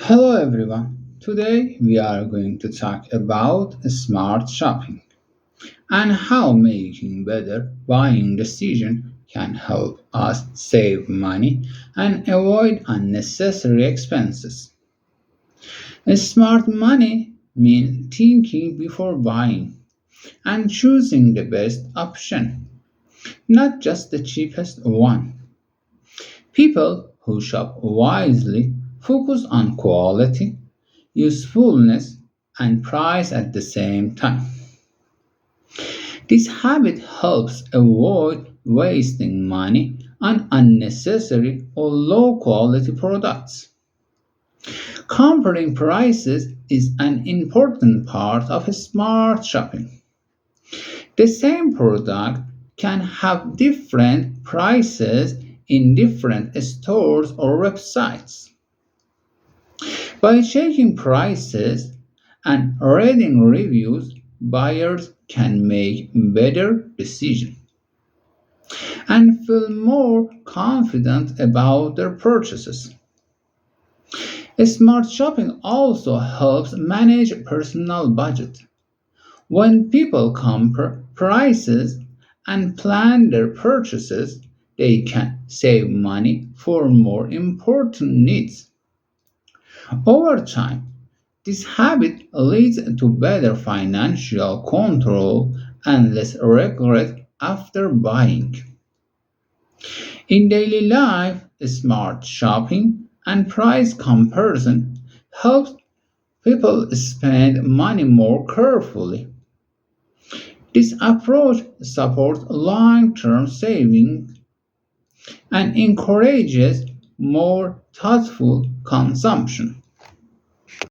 Hello everyone. Today we are going to talk about smart shopping and how making better buying decisions can help us save money and avoid unnecessary expenses. Smart money means thinking before buying and choosing the best option, not just the cheapest one. People who shop wisely focus on quality, usefulness, and price at the same time. This habit helps avoid wasting money on unnecessary or low quality products. Comparing prices is an important part of smart shopping. The same product can have different prices in different stores or websites. By checking prices and reading reviews, buyers can make better decisions and feel more confident about their purchases. Smart shopping also helps manage personal budget. When people compare prices and plan their purchases, they can save money for more important needs. Over time, this habit leads to better financial control and less regret after buying. In daily life, smart shopping and price comparison helps people spend money more carefully. This approach supports long-term saving and encourages more thoughtful consumption.